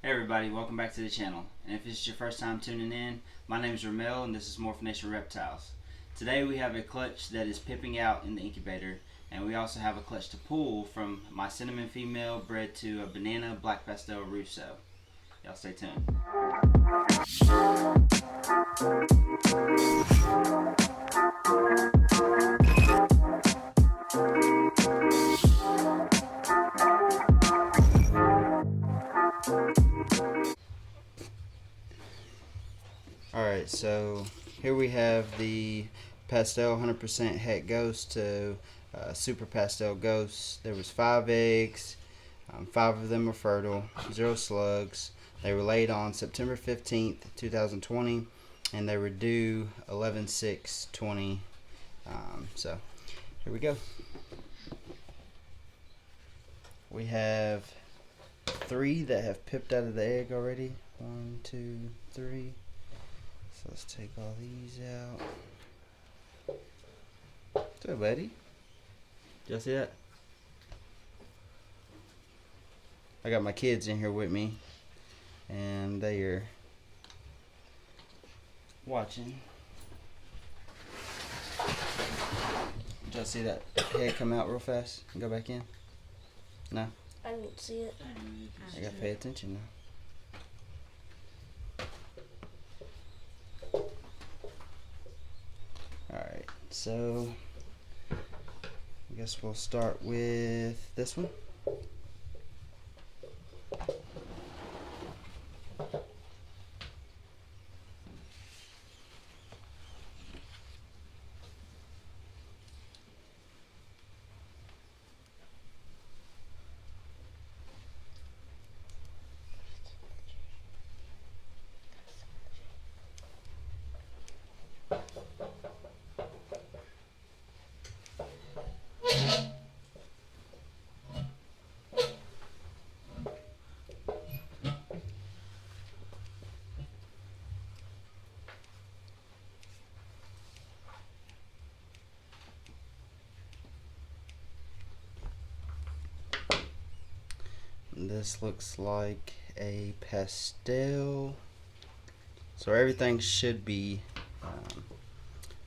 Hey everybody, welcome back to the channel. And if this is your first time tuning in, my name is Ramel and this is Morphination Reptiles. Today we have a clutch that is pipping out in the incubator, and we also have a clutch to pull from my cinnamon female bred to a banana black pastel Russo. Y'all stay tuned. Alright, so here we have the pastel 100% Het Ghost to super pastel ghost. There was 5 eggs, 5 of them were fertile, 0 slugs. They were laid on September 15th, 2020, and they were due 11/6/20. So here we go. We have 3 that have pipped out of the egg already. 1, 2, 3. So let's take all these out. What's up, buddy? Did y'all see that? I got my kids in here with me, and they are watching. Did y'all see that head come out real fast and go back in? No? I didn't see it. I gotta pay attention now. Alright, so I guess we'll start with this one. This looks like a pastel, so everything should be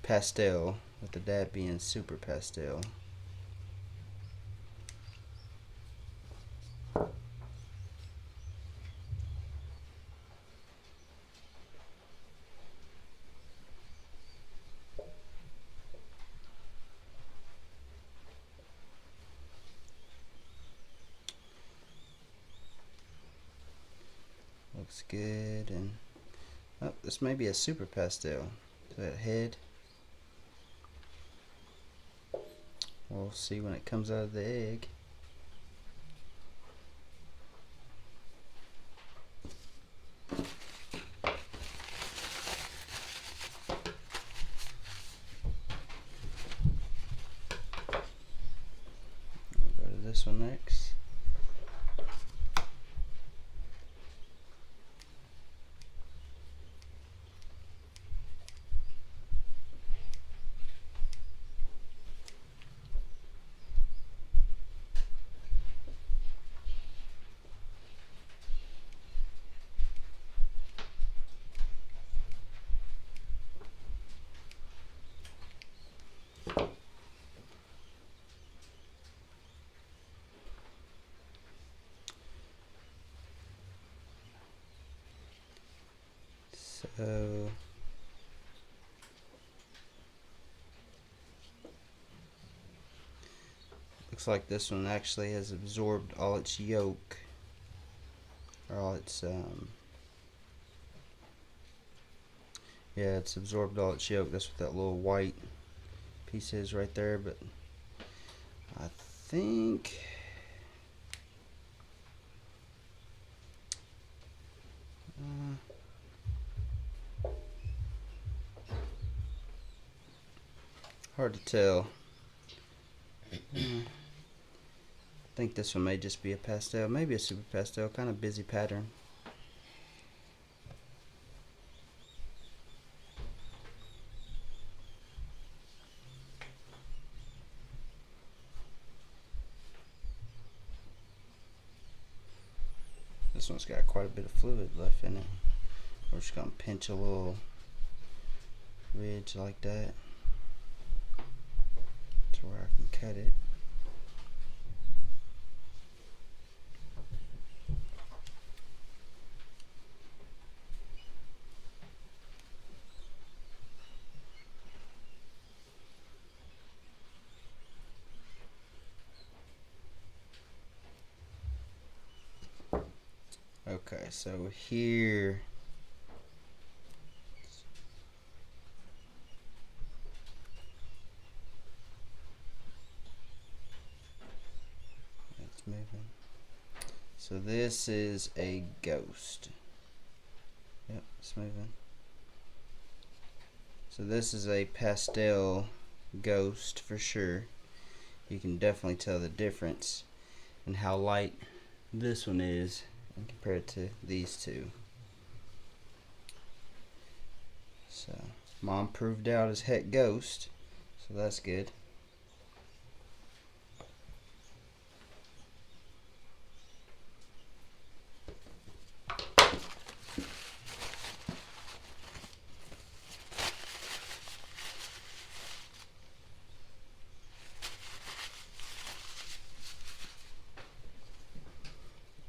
pastel, with the dad being super pastel. Looks good, and oh, this may be a super pastel. That head, we'll see when it comes out of the egg. We'll go to this one next. So looks like this one actually has absorbed all its yolk, or all its yeah, it's absorbed all its yolk. That's what that little white piece is right there. But I think hard to tell. I think this one may just be a pastel, maybe a super pastel, kind of busy pattern. This one's got quite a bit of fluid left in it. We're just gonna pinch a little ridge like that to where I can cut it. Okay, so here it's moving. So this is a ghost. Yep, it's moving. So this is a pastel ghost for sure. You can definitely tell the difference in how light this one is and compare it to these two. So mom proved out as Het Ghost, so that's good.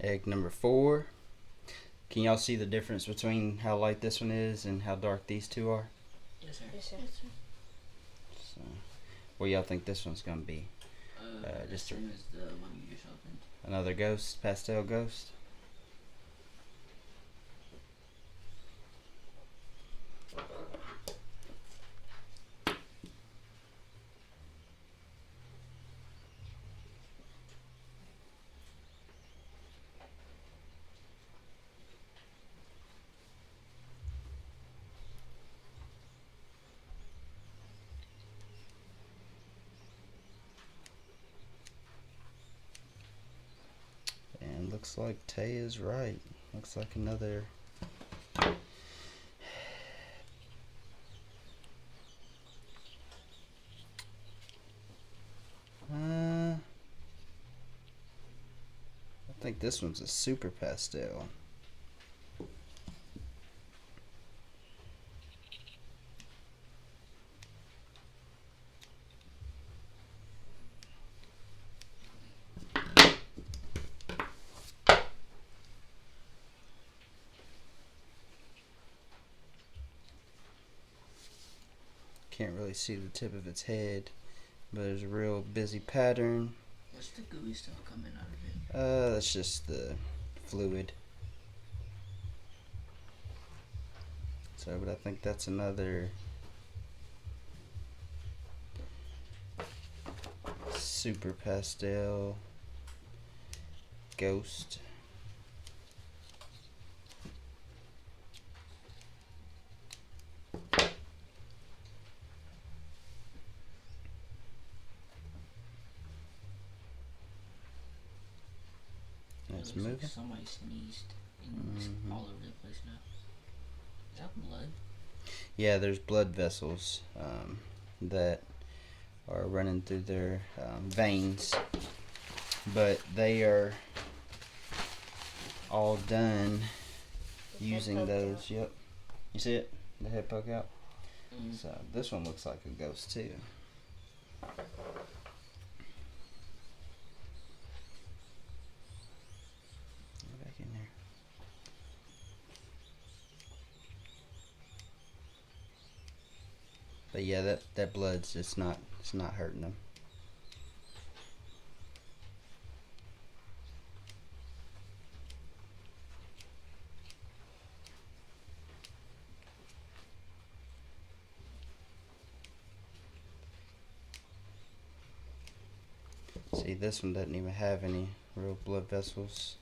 Egg number 4. Can y'all see the difference between how light this one is and how dark these two are? Yes, sir. Yes, sir. So, what y'all think this one's gonna be? Just same as the one you just opened. Another ghost, pastel ghost. And looks like Tay is right. Looks like another I think this one's a super pastel. Can't really see the tip of its head, but there's a real busy pattern. What's the gooey stuff coming out of it? That's just the fluid. So, but I think that's another super pastel ghost. It's moving. Like somebody sneezed and it's all over the place now. Is that blood? Yeah, there's blood vessels that are running through their veins, but they are all done using those. Yep, you see it? The head poke out. So this one looks like a ghost too. Back in there. But yeah, that blood's just it's not hurting them. See, this one doesn't even have any real blood vessels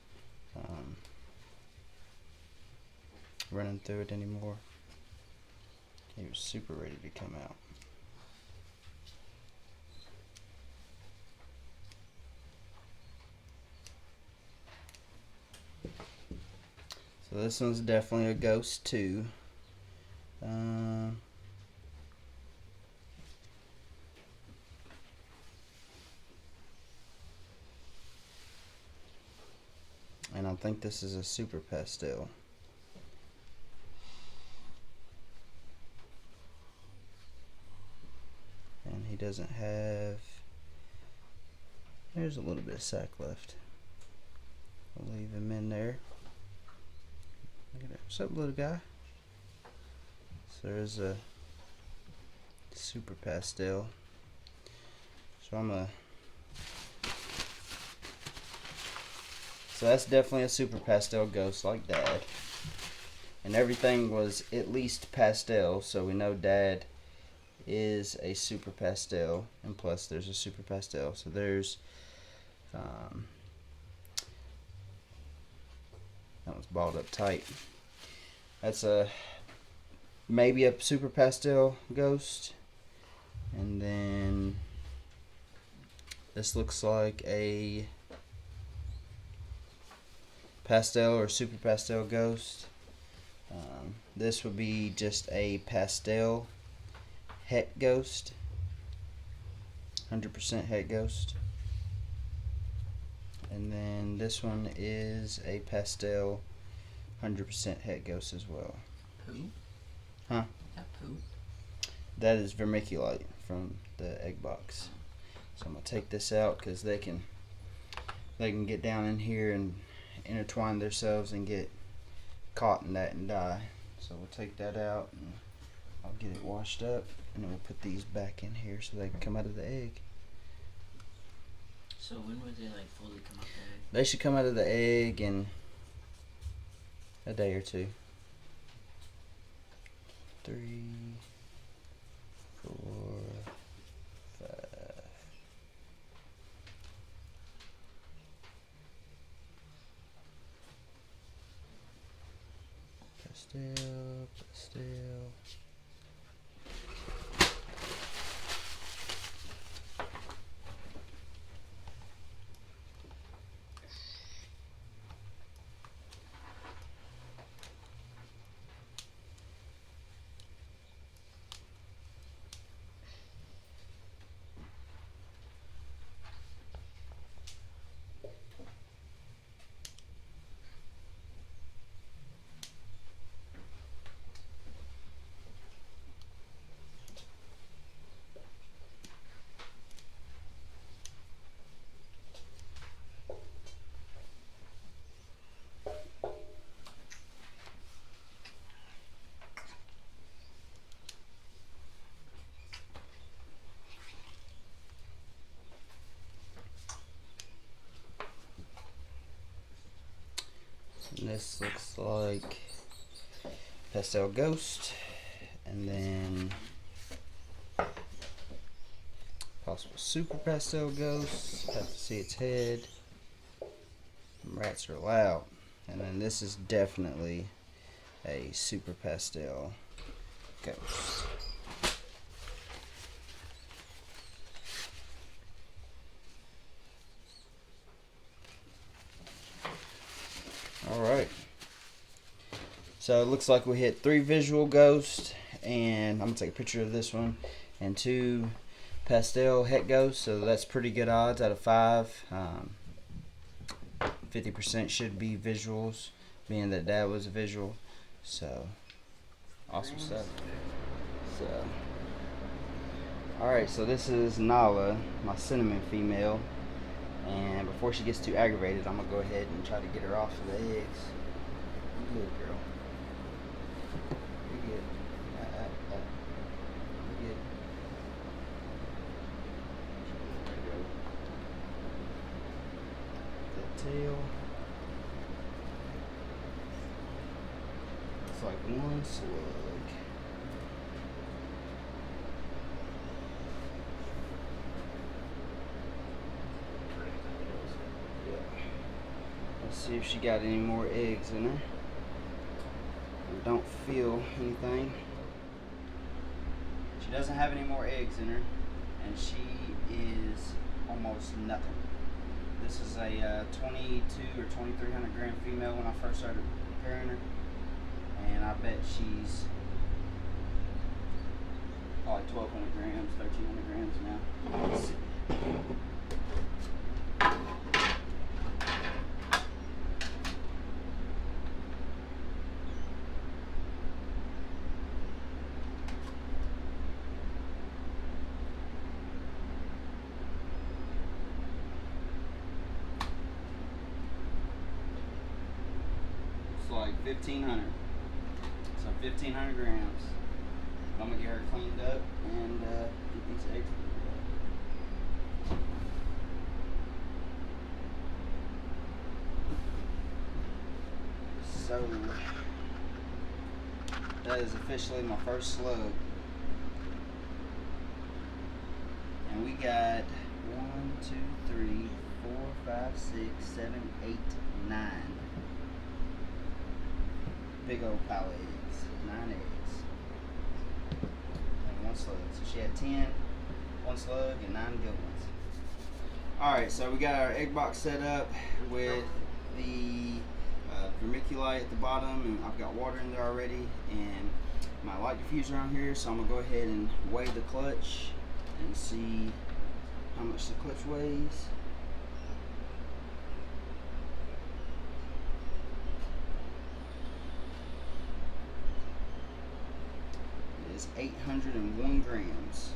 running through it anymore. He was super ready to come out. So this one's definitely a ghost too. And I don't think this is a super pastel. And he doesn't have, there's a little bit of sack left. I'll leave him in there. Look at that. What's up, little guy? So there's a super pastel. So so that's definitely a super pastel ghost like Dad. And everything was at least pastel, so we know Dad is a super pastel, and plus there's a super pastel. So there's that one's balled up tight. That's maybe a super pastel ghost. And then this looks like a pastel or super pastel ghost. This would be just a pastel het ghost, 100% het ghost. And then this one is a pastel 100% het ghost as well. Poo? Huh? That poo? That is vermiculite from the egg box. So I'm gonna take this out because they can get down in here and intertwine themselves and get caught in that and die. So we'll take that out and I'll get it washed up, and then we'll put these back in here so they can come out of the egg. So when would they like fully come out the egg? They should come out of the egg in a day or two. 3, 4, 5. Pastel, pastel. And this looks like pastel ghost, and then possible super pastel ghost. Have to see its head. Rats are loud. And then this is definitely a super pastel ghost. Alright, so it looks like we hit 3 visual ghosts, and I'm going to take a picture of this one, and 2 pastel het ghosts, so that's pretty good odds out of 5. 50% should be visuals, being that Dad was a visual, so awesome stuff. So, alright, so this is Nala, my cinnamon female. And before she gets too aggravated, I'm going to go ahead and try to get her off of the eggs. Good girl. You're good. You're good. That tail. It's like one slug. Let's see if she got any more eggs in her. I don't feel anything. She doesn't have any more eggs in her, and she is almost nothing. This is a 22 or 2300 gram female when I first started pairing her, and I bet she's probably 1200 grams, 1300 grams now. Let's see. 1,500. So 1,500 grams. I'm gonna get her cleaned up and get these eggs cleaned up. So that is officially my first slug. And we got 1, 2, 3, 4, 5, 6, 7, 8, 9. Big old pile of eggs. 9 eggs. And 1 slug. So she had 10, 1 slug, and 9 good ones. Alright, so we got our egg box set up with the vermiculite at the bottom, and I've got water in there already, and my light diffuser on here, so I'm going to go ahead and weigh the clutch and see how much the clutch weighs. It is 801 grams.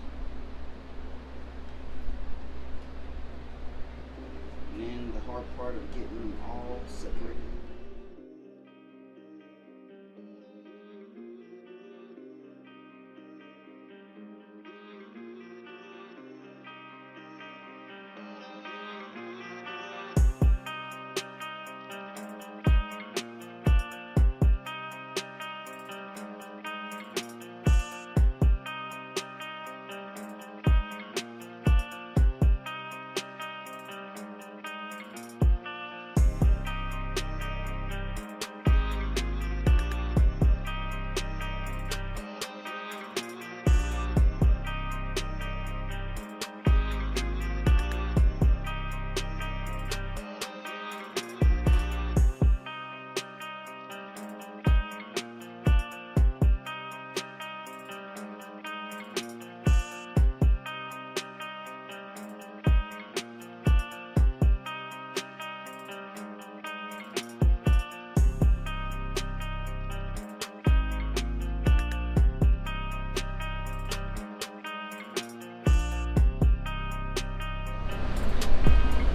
And then the hard part of getting them all separated.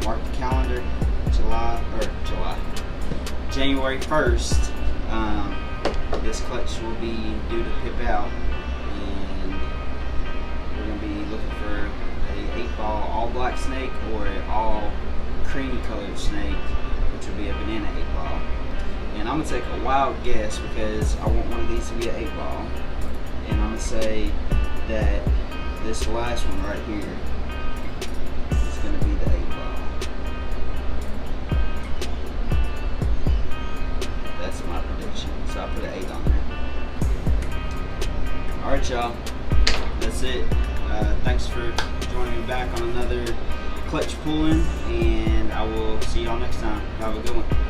Mark the calendar, January 1st, this clutch will be due to pip out, and we're going to be looking for a 8-ball all black snake or an all cream colored snake, which will be a banana 8-ball. And I'm going to take a wild guess because I want one of these to be an 8-ball, and I'm going to say that this last one right here is going to be the 8-ball. That's my prediction. So I put an 8 on there. Alright, y'all. That's it. Thanks for joining me back on another clutch pulling, and I will see y'all next time. Have a good one.